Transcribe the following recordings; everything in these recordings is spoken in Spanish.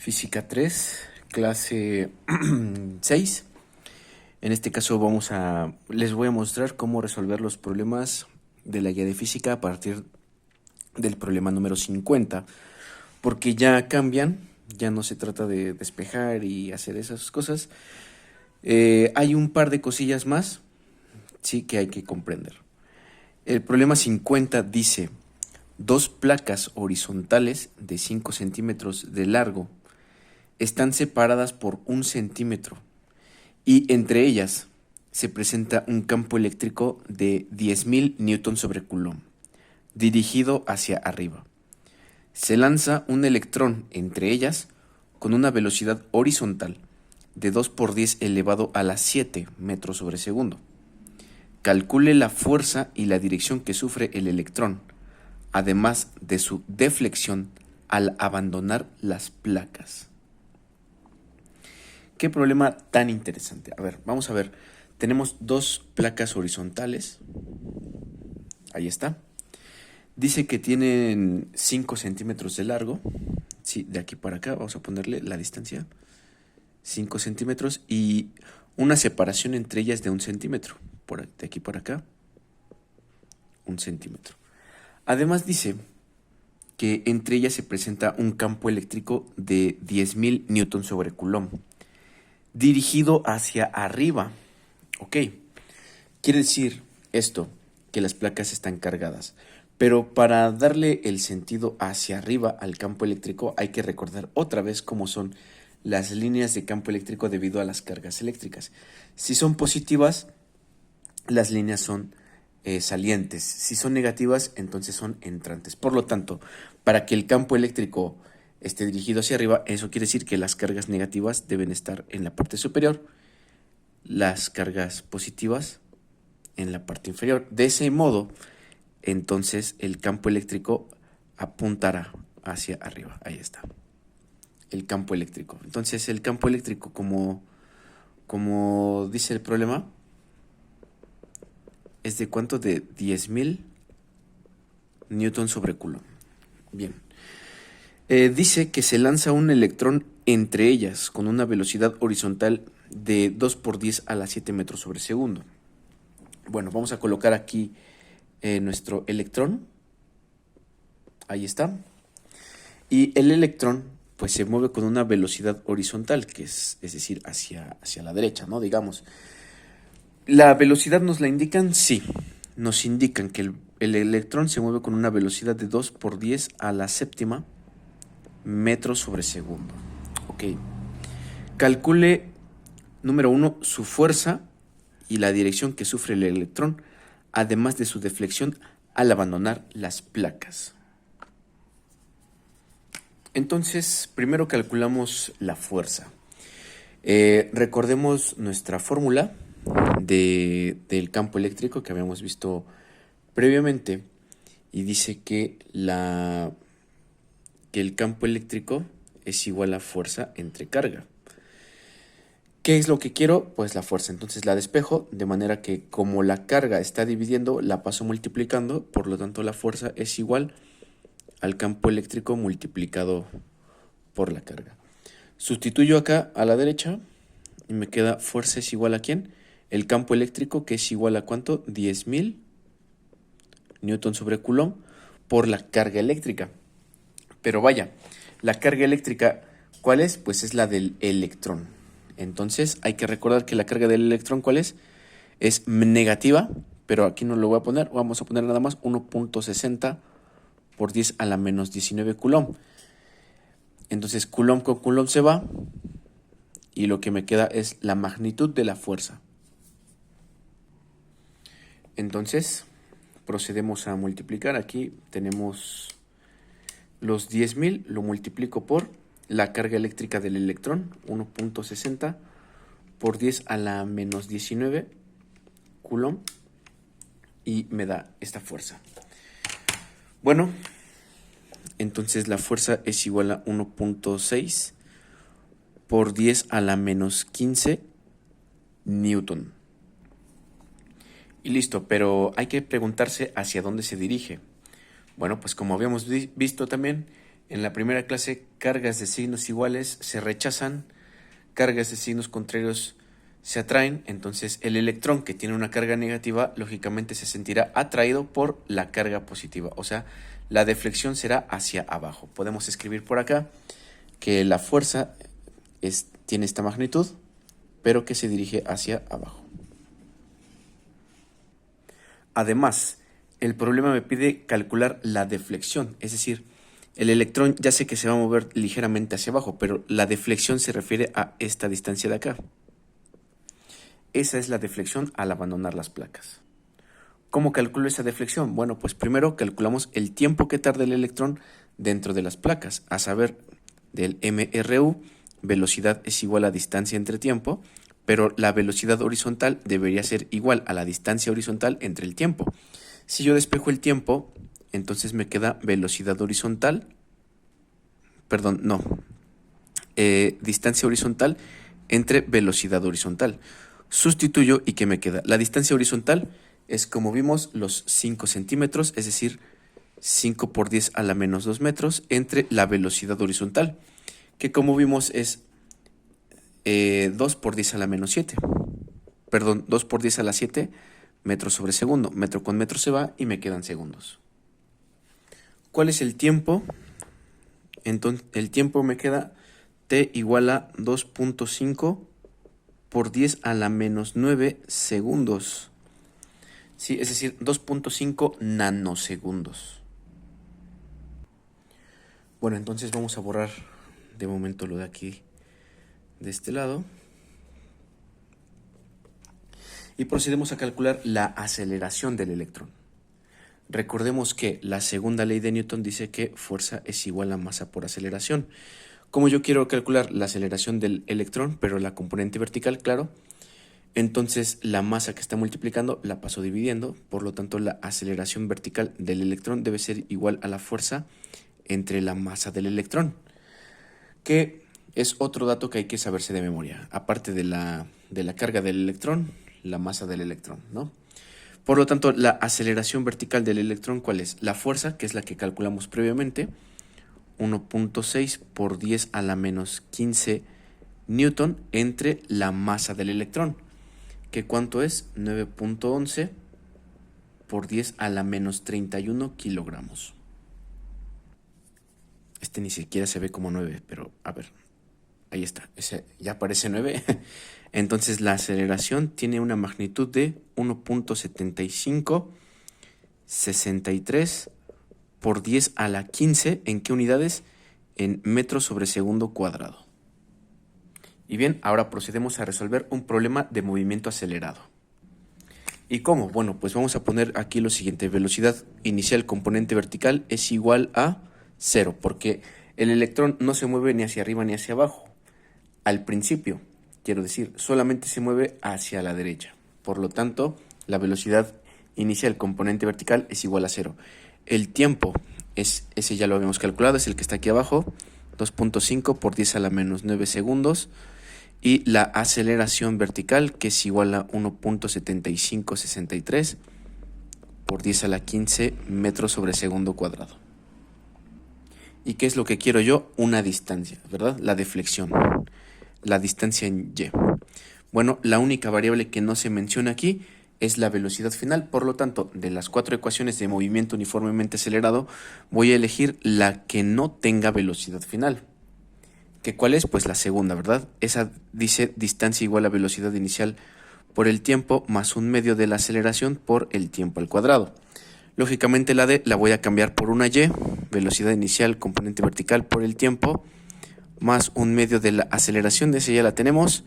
Física 3, clase 6. En este caso les voy a mostrar cómo resolver los problemas de la guía de física a partir del problema número 50, porque ya cambian, ya no se trata de despejar y hacer esas cosas. Hay un par de cosillas más, sí, que hay que comprender. El problema 50 dice: dos placas horizontales de 5 centímetros de largo están separadas por 1 centímetro y entre ellas se presenta un campo eléctrico de 10.000 newton sobre coulomb, dirigido hacia arriba. Se lanza un electrón entre ellas con una velocidad horizontal de 2 por 10 elevado a la 7 metros sobre segundo. Calcule la fuerza y la dirección que sufre el electrón, además de su deflexión al abandonar las placas. ¿Qué problema tan interesante? A ver, vamos a ver. Tenemos dos placas horizontales. Ahí está. Dice que tienen 5 centímetros de largo. Sí, de aquí para acá vamos a ponerle la distancia. 5 centímetros y una separación entre ellas de 1 centímetro. De aquí para acá. 1 centímetro. Además dice que entre ellas se presenta un campo eléctrico de 10.000 newton sobre coulomb, dirigido hacia arriba. Ok, quiere decir esto, que las placas están cargadas. Pero para darle el sentido hacia arriba al campo eléctrico hay que recordar otra vez cómo son las líneas de campo eléctrico debido a las cargas eléctricas. Si son positivas, las líneas son salientes. Si son negativas, entonces son entrantes. Por lo tanto, para que el campo eléctrico esté dirigido hacia arriba, eso quiere decir que las cargas negativas deben estar en la parte superior, las cargas positivas en la parte inferior. De ese modo, entonces el campo eléctrico apuntará hacia arriba. Ahí está. El campo eléctrico. Entonces el campo eléctrico, como dice el problema, es de ¿cuánto? De 10.000 newton sobre coulomb. Bien. Dice que se lanza un electrón entre ellas con una velocidad horizontal de 2 por 10 a la 7 metros sobre segundo. Bueno, vamos a colocar aquí nuestro electrón. Ahí está. Y el electrón pues se mueve con una velocidad horizontal, que es decir, hacia la derecha, ¿no? Digamos. ¿La velocidad nos la indican? Sí. Nos indican que el electrón se mueve con una velocidad de 2 por 10 a la séptima metros sobre segundo. Ok. Calcule, número 1, su fuerza y la dirección que sufre el electrón, además de su deflexión al abandonar las placas. Entonces, primero calculamos la fuerza. Recordemos nuestra fórmula del campo eléctrico que habíamos visto previamente y dice que el campo eléctrico es igual a fuerza entre carga. ¿Qué es lo que quiero? Pues la fuerza. Entonces la despejo de manera que como la carga está dividiendo, la paso multiplicando, por lo tanto la fuerza es igual al campo eléctrico multiplicado por la carga. Sustituyo acá a la derecha y me queda fuerza es igual a ¿quién? El campo eléctrico, que es igual a ¿cuánto? 10.000 newton sobre coulomb por la carga eléctrica. Pero vaya, la carga eléctrica, ¿cuál es? Pues es la del electrón. Entonces hay que recordar que la carga del electrón, ¿cuál es? Es negativa, pero aquí no lo voy a poner. Vamos a poner nada más 1.60 por 10 a la menos 19 coulomb. Entonces coulomb con coulomb se va y lo que me queda es la magnitud de la fuerza. Entonces procedemos a multiplicar. Aquí tenemos los 10.000, lo multiplico por la carga eléctrica del electrón, 1.60 por 10 a la menos 19 coulomb, y me da esta fuerza. Bueno, entonces la fuerza es igual a 1.6 por 10 a la menos 15 newton. Y listo, pero hay que preguntarse hacia dónde se dirige. Bueno, pues como habíamos visto también, En la primera clase, cargas de signos iguales se rechazan, cargas de signos contrarios se atraen, entonces el electrón que tiene una carga negativa lógicamente se sentirá atraído por la carga positiva, o sea, la deflexión será hacia abajo. Podemos escribir por acá que la fuerza tiene esta magnitud, pero que se dirige hacia abajo. Además, el problema me pide calcular la deflexión, es decir, el electrón ya sé que se va a mover ligeramente hacia abajo, pero la deflexión se refiere a esta distancia de acá. Esa es la deflexión al abandonar las placas. ¿Cómo calculo esa deflexión? Bueno, pues primero calculamos el tiempo que tarda el electrón dentro de las placas, a saber, del MRU, velocidad es igual a distancia entre tiempo, pero la velocidad horizontal debería ser igual a la distancia horizontal entre el tiempo. Si yo despejo el tiempo, entonces me queda velocidad horizontal, distancia horizontal entre velocidad horizontal. Sustituyo y ¿qué me queda? La distancia horizontal es, como vimos, los 5 centímetros, es decir, 5 por 10 a la menos 2 metros entre la velocidad horizontal, que como vimos es 2 por 10 a la menos 7. Perdón, 2 por 10 a la 7 metros sobre segundo. Metro con metro se va y me quedan segundos. ¿Cuál es el tiempo? Entonces, el tiempo me queda t igual a 2.5 por 10 a la menos 9 segundos. Sí, es decir, 2.5 nanosegundos. Bueno, entonces vamos a borrar de momento lo de aquí, de este lado. Y procedemos a calcular la aceleración del electrón. Recordemos que la segunda ley de Newton dice que fuerza es igual a masa por aceleración. Como yo quiero calcular la aceleración del electrón, pero la componente vertical, claro, entonces la masa que está multiplicando la paso dividiendo, por lo tanto la aceleración vertical del electrón debe ser igual a la fuerza entre la masa del electrón, que es otro dato que hay que saberse de memoria, aparte de la carga del electrón, la masa del electrón, ¿no? Por lo tanto, la aceleración vertical del electrón, ¿cuál es? La fuerza, que es la que calculamos previamente, 1.6 por 10 a la menos 15 newton entre la masa del electrón, que ¿cuánto es? 9.11 por 10 a la menos 31 kilogramos. Este ni siquiera se ve como 9, pero a ver, ahí está, ese ya parece 9. Entonces la aceleración tiene una magnitud de 1.7563 por 10 a la 15, ¿en qué unidades? En metros sobre segundo cuadrado. Y bien, ahora procedemos a resolver un problema de movimiento acelerado. ¿Y cómo? Bueno, pues vamos a poner aquí lo siguiente. Velocidad inicial componente vertical es igual a 0, porque el electrón no se mueve ni hacia arriba ni hacia abajo. Al principio, quiero decir, solamente se mueve hacia la derecha. Por lo tanto, la velocidad inicial componente vertical es igual a 0. El tiempo, ese ya lo habíamos calculado, es el que está aquí abajo, 2.5 por 10 a la menos 9 segundos. Y la aceleración vertical, que es igual a 1.7563 por 10 a la 15 metros sobre segundo cuadrado. ¿Y qué es lo que quiero yo? Una distancia, ¿verdad? La deflexión, la distancia en y. Bueno, la única variable que no se menciona aquí es la velocidad final. Por lo tanto, de las 4 ecuaciones de movimiento uniformemente acelerado, voy a elegir la que no tenga velocidad final. ¿Que cuál es? Pues la segunda, ¿verdad? Esa dice distancia igual a velocidad inicial por el tiempo más un medio de la aceleración por el tiempo al cuadrado. Lógicamente la D la voy a cambiar por una Y, velocidad inicial componente vertical por el tiempo más un medio de la aceleración, esa ya la tenemos,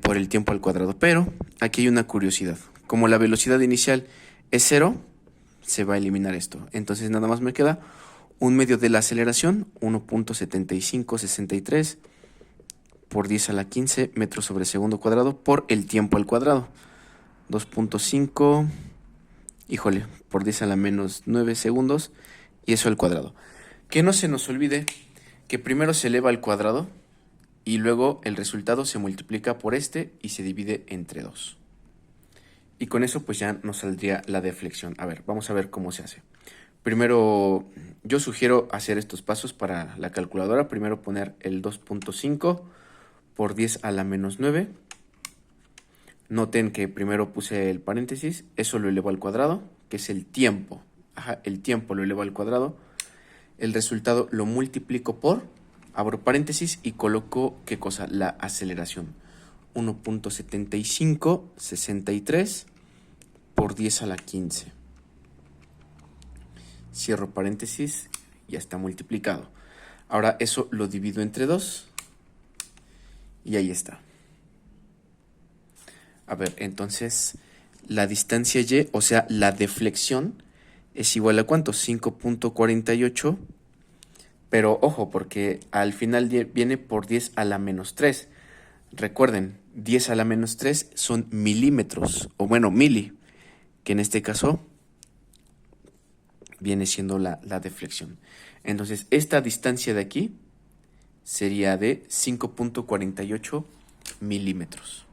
por el tiempo al cuadrado. Pero aquí hay una curiosidad. Como la velocidad inicial es 0, se va a eliminar esto. Entonces nada más me queda un medio de la aceleración, 1.7563 por 10 a la 15 metros sobre segundo cuadrado por el tiempo al cuadrado. 2.5, por 10 a la menos 9 segundos y eso al cuadrado. Que no se nos olvide que primero se eleva al cuadrado y luego el resultado se multiplica por este y se divide entre 2. Y con eso pues ya nos saldría la deflexión. A ver, vamos a ver cómo se hace. Primero, yo sugiero hacer estos pasos para la calculadora. Primero poner el 2.5 por 10 a la menos 9. Noten que primero puse el paréntesis, eso lo elevo al cuadrado, que es el tiempo. Ajá, el tiempo lo elevo al cuadrado. El resultado lo multiplico por, abro paréntesis y coloco, ¿qué cosa? La aceleración. 1.7563 por 10 a la 15. Cierro paréntesis, ya está multiplicado. Ahora eso lo divido entre 2 y ahí está. A ver, entonces la distancia y, o sea, la deflexión es igual a ¿cuánto? 5.48, pero ojo, porque al final viene por 10 a la menos 3. Recuerden, 10 a la menos 3 son milímetros, o bueno, mili, que en este caso viene siendo la deflexión. Entonces, esta distancia de aquí sería de 5.48 milímetros.